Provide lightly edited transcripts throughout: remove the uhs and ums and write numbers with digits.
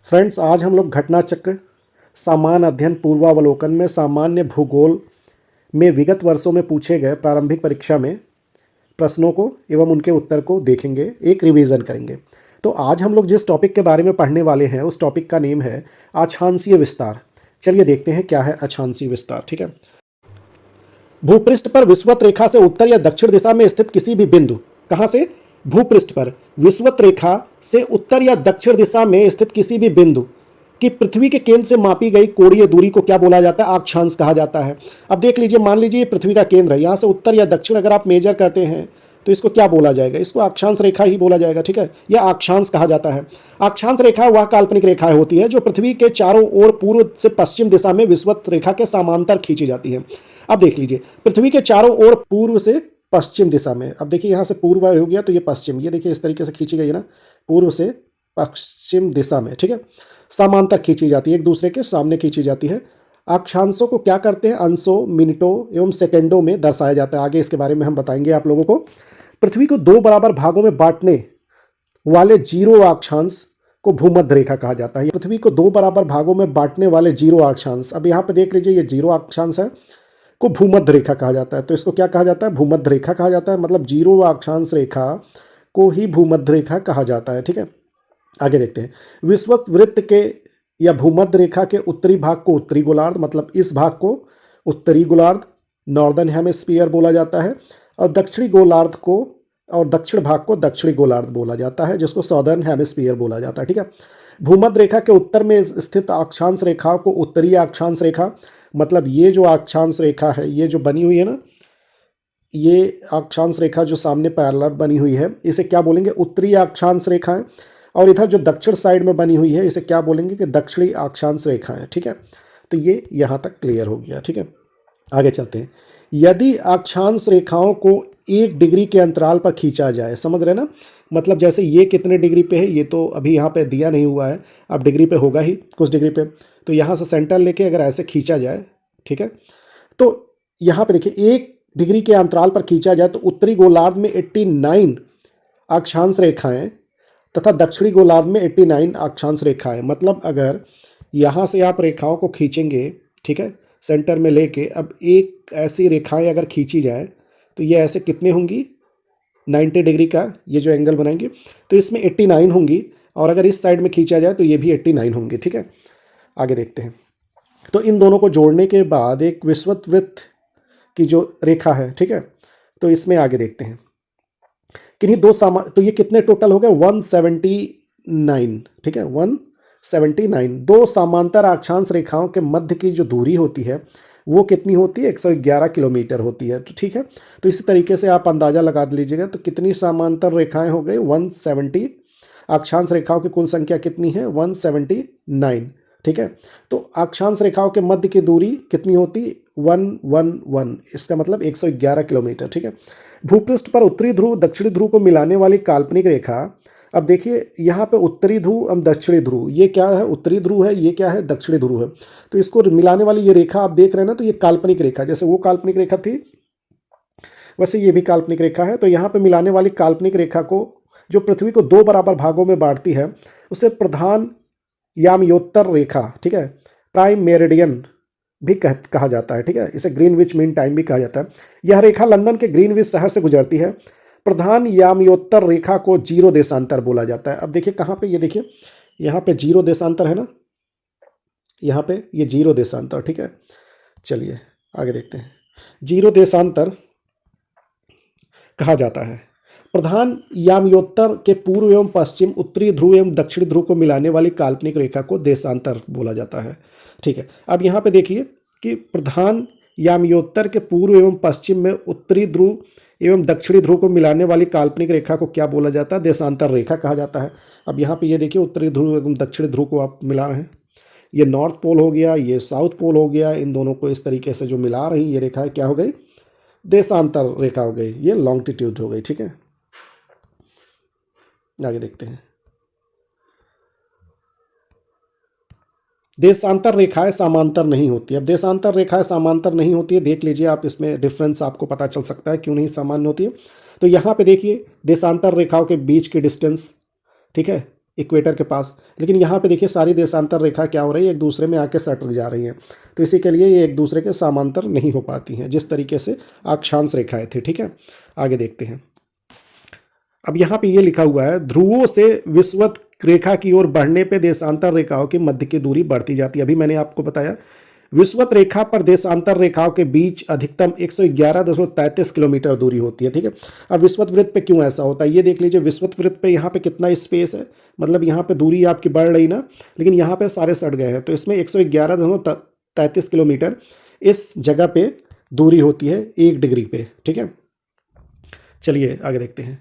Friends, आज हम लोग घटना चक्र, सामान्य अध्ययन, पूर्वावलोकन में सामान्य भूगोल में विगत वर्षों में पूछे गए प्रारंभिक परीक्षा में प्रश्नों को एवं उनके उत्तर को देखेंगे, एक रिवीजन करेंगे। तो आज हम लोग जिस टॉपिक के बारे में पढ़ने वाले हैं उस टॉपिक का नेम है अक्षांशीय विस्तार। चलिए देखते हैं क्या है अक्षांशीय विस्तार। ठीक है। भूपृष्ठ पर विषुवत रेखा से उत्तर या दक्षिण दिशा में स्थित किसी भी बिंदु, कहाँ से? भूपृष्ठ पर विषुवत रेखा से उत्तर या दक्षिण दिशा में स्थित किसी भी बिंदु कि पृथ्वी के केंद्र से मापी गई कोणीय दूरी को क्या बोला जाता है? अक्षांश कहा जाता है। अब देख लीजिए, मान लीजिए पृथ्वी का केंद्र है, यहाँ से उत्तर या दक्षिण अगर आप मेजर करते हैं तो इसको क्या बोला जाएगा? इसको अक्षांश रेखा ही बोला जाएगा। ठीक है, यह अक्षांश कहा जाता है। अक्षांश रेखा वह काल्पनिक रेखाएं होती है जो पृथ्वी के चारों ओर पूर्व से पश्चिम दिशा में विषुवत रेखा के समांतर खींची जाती है। अब देख लीजिए, पृथ्वी के चारों ओर पूर्व से पश्चिम दिशा में, अब देखिए यहाँ से पूर्व हो गया तो ये पश्चिम, ये देखिए इस तरीके से खींची गई है ना, पूर्व से पश्चिम दिशा में। ठीक है, समांतर खींची जाती है, एक दूसरे के सामने खींची जाती है। अक्षांशों को क्या करते हैं? अंशों, मिनटों एवं सेकंडों में दर्शाया जाता है। आगे इसके बारे में हम बताएंगे आप लोगों को। पृथ्वी को दो बराबर भागों में बांटने वाले जीरो अक्षांश को भूमध्य रेखा कहा जाता है। पृथ्वी को दो बराबर भागों में बांटने वाले जीरो अक्षांश, अब यहाँ पे देख लीजिए ये जीरो अक्षांश है, को भूमध्य रेखा कहा जाता है। तो इसको क्या कहा जाता है? भूमध्य रेखा कहा जाता है। मतलब जीरो अक्षांश रेखा को ही भूमध्य रेखा कहा जाता है। ठीक है, आगे देखते हैं। विषुवत वृत्त के या भूमध्य रेखा के उत्तरी भाग को उत्तरी गोलार्ध, मतलब इस भाग को उत्तरी गोलार्ध, नॉर्दर्न हेमिस्फीयर बोला जाता है, और दक्षिणी गोलार्ध को और दक्षिण भाग को दक्षिणी गोलार्ध बोला जाता है, जिसको सॉदर्न हेमिस्फीयर बोला जाता है। ठीक है, भूमध्य रेखा के उत्तर में स्थित अक्षांश रेखा को उत्तरीय अक्षांश रेखा, मतलब ये जो अक्षांश रेखा है, ये जो बनी हुई है ना, ये अक्षांश रेखा जो सामने पैरेलल बनी हुई है, इसे क्या बोलेंगे? उत्तरीय अक्षांश रेखा है। और इधर जो दक्षिण साइड में बनी हुई है इसे क्या बोलेंगे? कि दक्षिणी अक्षांश रेखा है। ठीक है, तो ये यहाँ तक क्लियर हो गया। ठीक है, आगे चलते हैं। यदि अक्षांश रेखाओं को 1 डिग्री के अंतराल पर खींचा जाए, समझ रहे ना, मतलब जैसे ये कितने डिग्री पे है, ये तो अभी यहाँ पे दिया नहीं हुआ है, अब डिग्री पे होगा ही, कुछ डिग्री पे, तो यहाँ से सेंटर लेके अगर ऐसे खींचा जाए, ठीक है, तो यहाँ पे देखिए 1 डिग्री के अंतराल पर खींचा जाए तो उत्तरी गोलार्ध में 89 अक्षांश रेखाएं तथा दक्षिणी गोलार्ध में 89 अक्षांश रेखाएं। मतलब अगर यहाँ से आप रेखाओं को खींचेंगे, ठीक है, सेंटर में लेके, अब एक ऐसी रेखाएं अगर खींची जाए तो ये ऐसे कितने होंगी? 90 डिग्री का ये जो एंगल बनाएंगे तो इसमें 89 होंगी, और अगर इस साइड में खींचा जाए तो ये भी 89 होंगे। ठीक है, आगे देखते हैं। तो इन दोनों को जोड़ने के बाद एक विषुवत वृत्त की जो रेखा है, ठीक है, तो इसमें आगे देखते हैं किन्हीं दो तो ये कितने टोटल हो गए? 179। ठीक है, 179। दो समांतर अक्षांश रेखाओं के मध्य की जो दूरी होती है वो कितनी होती है? 111 किलोमीटर होती है। तो ठीक है, तो इसी तरीके से आप अंदाज़ा लगा लीजिएगा। तो कितनी समांतर रेखाएं हो गई? 170। अक्षांश रेखाओं की कुल संख्या कितनी है? 179। ठीक है, तो अक्षांश रेखाओं के मध्य की दूरी कितनी होती? 111, इसका मतलब 111 किलोमीटर। ठीक है, भूपृष्ठ पर उत्तरी ध्रुव दक्षिणी ध्रुव को मिलाने वाली काल्पनिक रेखा, अब देखिए यहाँ पे उत्तरी ध्रुव और दक्षिणी ध्रुव, ये क्या है? उत्तरी ध्रुव है, ये क्या है? दक्षिणी ध्रुव है। तो इसको मिलाने वाली ये रेखा आप देख रहे हैं ना, तो ये काल्पनिक रेखा, जैसे वो काल्पनिक रेखा थी वैसे ये भी काल्पनिक रेखा है। तो यहाँ पे मिलाने वाली काल्पनिक रेखा को, जो पृथ्वी को दो बराबर भागों में बांटती है, उसे प्रधान यामयोत्तर रेखा, ठीक है, प्राइम मेरिडियन भी कहा जाता है। ठीक है, इसे ग्रीनविच मीन टाइम भी कहा जाता है। यह रेखा लंदन के ग्रीनविच शहर से गुजरती है। प्रधान यामयोत्तर रेखा को जीरो देशांतर बोला जाता है। अब देखिए कहाँ पे, ये देखिए यहाँ पे जीरो देशांतर है ना, यहाँ पे ये जीरो देशांतर। ठीक है, चलिए आगे देखते हैं। जीरो देशांतर कहा जाता है प्रधान यामयोत्तर के पूर्व एवं पश्चिम, उत्तरी ध्रुव एवं दक्षिणी ध्रुव को मिलाने वाली काल्पनिक रेखा को देशांतर बोला जाता है। ठीक है, अब यहाँ पे देखिए कि प्रधान यामयोत्तर के पूर्व एवं पश्चिम में उत्तरी ध्रुव एवं दक्षिणी ध्रुव को मिलाने वाली काल्पनिक रेखा को क्या बोला जाता है? देशांतर रेखा कहा जाता है। अब यहाँ पे ये देखिए उत्तरी ध्रुव एवं दक्षिणी ध्रुव को आप मिला रहे हैं, ये नॉर्थ पोल हो गया, ये साउथ पोल हो गया, इन दोनों को इस तरीके से जो मिला रही ये रेखा क्या हो गई? देशांतर रेखा हो गई, ये लॉन्गिट्यूड हो गई। ठीक है, आगे देखते हैं। देशांतर रेखाएं समांतर नहीं होती। अब देशांतर रेखाएं समांतर नहीं होती है, देख लीजिए आप, इसमें डिफरेंस आपको पता चल सकता है क्यों नहीं सामान्य होती है। तो यहाँ पे देखिए देशांतर रेखाओं के बीच की डिस्टेंस, ठीक है, इक्वेटर के पास। लेकिन यहाँ पे देखिए सारी देशांतर रेखा क्या हो रही है, एक दूसरे में आके सट जा रही हैं, तो इसी के लिए ये एक दूसरे के समांतर नहीं हो पाती हैं, जिस तरीके से अक्षांश रेखाएं थी। ठीक है, आगे देखते हैं। अब यहाँ पे ये लिखा हुआ है, ध्रुवों से विषुवत रेखा की ओर बढ़ने पे देशांतर रेखाओं की मध्य की दूरी बढ़ती जाती है। अभी मैंने आपको बताया विषुवत रेखा पर देशांतर रेखाओं के बीच अधिकतम 111.33 किलोमीटर दूरी होती है। ठीक है, अब विषुवत वृत्त पे क्यों ऐसा होता है ये देख लीजिए। विषुवत वृत्त पे यहाँ पे कितना स्पेस है, मतलब यहाँ पे दूरी आपकी बढ़ रही ना, लेकिन यहाँ पे सारे सट गए हैं, तो इसमें 111.33 किलोमीटर इस जगह पे दूरी होती है 1 डिग्री पे। ठीक है, चलिए आगे देखते हैं।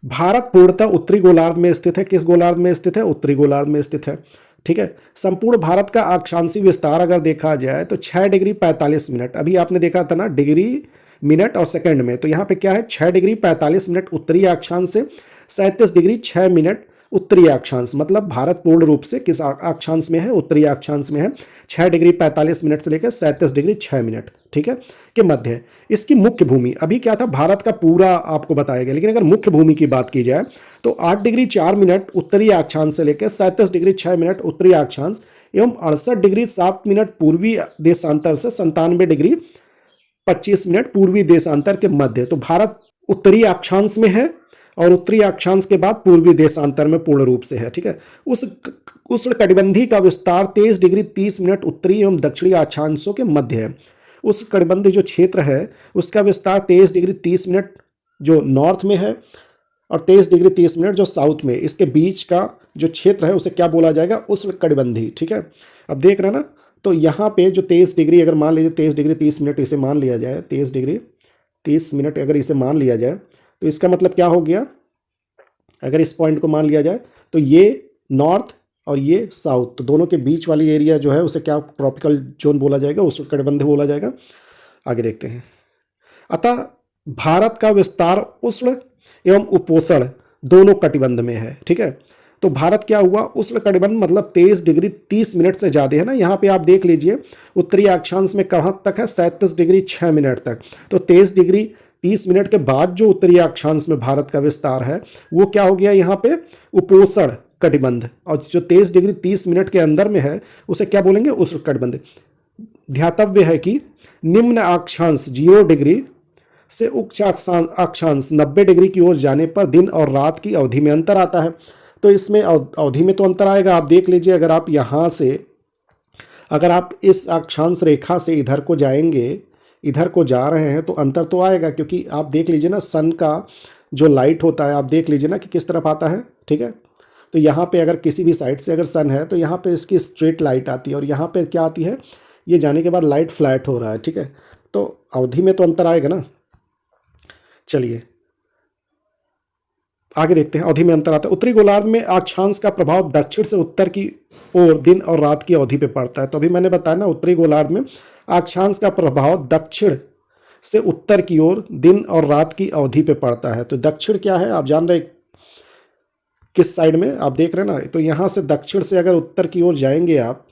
भारत पूर्णतः उत्तरी गोलार्ध में स्थित है। किस गोलार्ध में स्थित है? उत्तरी गोलार्ध में स्थित है। ठीक है, संपूर्ण भारत का अक्षांशीय विस्तार अगर देखा जाए तो 6 डिग्री 45 मिनट, अभी आपने देखा था ना डिग्री मिनट और सेकंड में, तो यहाँ पे क्या है 6 डिग्री 45 मिनट उत्तरी अक्षांश से 37 डिग्री 6 मिनट उत्तरी अक्षांश, मतलब भारत पूर्ण रूप से किस अक्षांश में है? उत्तरी अक्षांश में है। 6 डिग्री 45 मिनट से लेकर 37 डिग्री 6 मिनट, ठीक है, के मध्य है। इसकी मुख्य भूमि, अभी क्या था भारत का पूरा आपको बताया गया, लेकिन अगर मुख्य भूमि की बात की जाए तो 8 डिग्री 4 मिनट उत्तरी अक्षांश से लेकर 37 डिग्री 6 मिनट उत्तरी अक्षांश एवं 68 डिग्री 7 मिनट पूर्वी देशांतर से 97 डिग्री 25 मिनट पूर्वी देशांतर के मध्य। तो भारत उत्तरी अक्षांश में है और उत्तरी अक्षांश के बाद पूर्वी देशांतर में पूर्ण रूप से है। ठीक है, उस उष्णकटिबंधीय का विस्तार 23 डिग्री 30 मिनट उत्तरी एवं दक्षिणी अक्षांशों के मध्य है। उष्णकटिबंधीय जो क्षेत्र है उसका विस्तार 23 डिग्री 30 मिनट जो नॉर्थ में है और 23 डिग्री 30 मिनट जो साउथ में, इसके बीच का जो क्षेत्र है उसे क्या बोला जाएगा? उष्णकटिबंधीय। ठीक है, अब देख रहे हैं ना, तो यहाँ पे जो 23 डिग्री अगर मान लीजिए 23 डिग्री 30 मिनट इसे मान लिया जाए, 23 डिग्री 30 मिनट अगर इसे मान लिया जाए तो इसका मतलब क्या हो गया? अगर इस पॉइंट को मान लिया जाए तो ये नॉर्थ और ये साउथ, तो दोनों के बीच वाली एरिया जो है उसे क्या ट्रॉपिकल जोन बोला जाएगा? उष्णकटिबंधीय बोला जाएगा। आगे देखते हैं। अतः भारत का विस्तार उष्ण एवं उपोष्ण दोनों कटिबंध में है। ठीक है, तो भारत क्या हुआ? उष्ण कटिबंध मतलब 23 डिग्री 30 मिनट से ज़्यादा है ना। यहाँ पे आप देख लीजिए उत्तरी अक्षांश में कहाँ तक है? 37 डिग्री 6 मिनट तक। तो 23 डिग्री 30 मिनट के बाद जो उत्तरी अक्षांश में भारत का विस्तार है वो क्या हो गया? यहाँ पे उपोष्ण कटिबंध, और जो 23 डिग्री 30 मिनट के अंदर में है उसे क्या बोलेंगे? उष्ण कटिबंध। ध्यातव्य है कि निम्न अक्षांश 0 डिग्री से उच्च अक्षांश 90 डिग्री की ओर जाने पर दिन और रात की अवधि में अंतर आता है। तो इसमें अवधि में तो अंतर आएगा। आप देख लीजिए, अगर आप यहाँ से, अगर आप इस अक्षांश रेखा से इधर को जाएंगे, इधर को जा रहे हैं तो अंतर तो आएगा, क्योंकि आप देख लीजिए ना सन का जो लाइट होता है, आप देख लीजिए ना कि किस तरफ आता है। ठीक है, तो यहाँ पे अगर किसी भी साइड से अगर सन है तो यहाँ पे इसकी स्ट्रेट लाइट आती है और यहाँ पे क्या आती है? ये जाने के बाद लाइट फ्लैट हो रहा है। ठीक है, तो अवधि में तो अंतर आएगा ना। चलिए आगे देखते हैं। अवधि में अंतर आता है। उत्तरी गोलार्ध में अक्षांश का प्रभाव दक्षिण से उत्तर की ओर दिन और रात की अवधि पे पड़ता है। तो अभी मैंने बताया ना, उत्तरी गोलार्ध में अक्षांश का प्रभाव दक्षिण से उत्तर की ओर दिन और रात की अवधि पे पड़ता है। तो दक्षिण क्या है आप जान रहे किस साइड में? आप देख रहे हैं ना, तो यहाँ से दक्षिण से अगर उत्तर की ओर जाएंगे आप,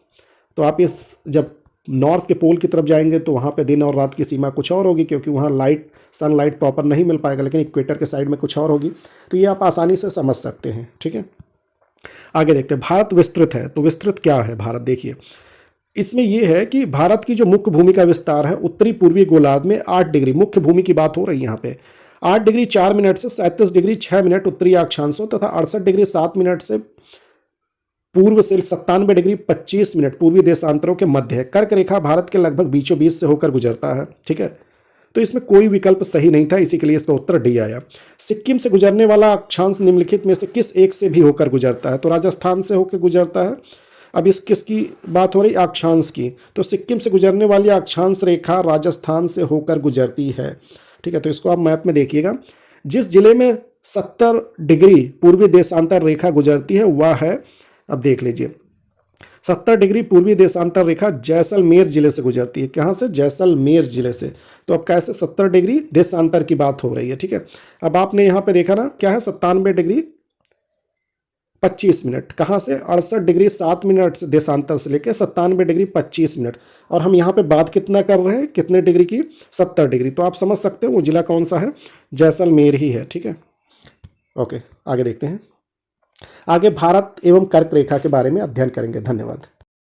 तो आप इस जब नॉर्थ के पोल की तरफ जाएंगे तो वहाँ पे दिन और रात की सीमा कुछ और होगी, क्योंकि वहाँ लाइट सनलाइट प्रॉपर नहीं मिल पाएगा, लेकिन इक्वेटर के साइड में कुछ और होगी। तो ये आप आसानी से समझ सकते हैं। ठीक है, आगे देखते हैं। भारत विस्तृत है, तो विस्तृत क्या है भारत? देखिए इसमें यह है कि भारत की जो मुख्य भूमि का विस्तार है उत्तरी पूर्वी गोलार्ध में 8 डिग्री, मुख्य भूमि की बात हो रही है यहाँ पे, 8 डिग्री 4 मिनट से 37 डिग्री 6 मिनट उत्तरी अक्षांशों तथा 68 डिग्री 7 मिनट से पूर्व से 97 डिग्री 25 मिनट पूर्वी देशांतरों के मध्य है। कर्क रेखा भारत के लगभग बीचों बीच से होकर गुजरता है। ठीक है, तो इसमें कोई विकल्प सही नहीं था, इसी के लिए इसका उत्तर डी आया। सिक्किम से गुजरने वाला अक्षांश निम्नलिखित में से किस एक से भी होकर गुजरता है? तो राजस्थान से होकर गुजरता है। अब इस किसकी बात हो रही? अक्षांश की। तो सिक्किम से गुजरने वाली अक्षांश रेखा राजस्थान से होकर गुजरती है। ठीक है, तो इसको आप मैप में देखिएगा। जिस जिले में 70 डिग्री पूर्वी देशांतर रेखा गुजरती है वह है, अब देख लीजिए, 70 डिग्री पूर्वी देशांतर रेखा जैसलमेर जिले से गुजरती है। कहाँ से? जैसलमेर जिले से। तो अब कैसे 70 डिग्री देशांतर की बात हो रही है। ठीक है, अब आपने यहाँ पे देखा ना क्या है? 97 डिग्री 25 मिनट। कहाँ से? 68 डिग्री 7 मिनट से देशांतर से लेकर 97 डिग्री 25 मिनट। और हम यहाँ पे बात कितना कर रहे हैं? कितने डिग्री की? 70 डिग्री। तो आप समझ सकते हो वो जिला कौन सा है? जैसलमेर ही है। ठीक है, ओके आगे देखते हैं। आगे भारत एवं कर्क रेखा के बारे में अध्ययन करेंगे। धन्यवाद।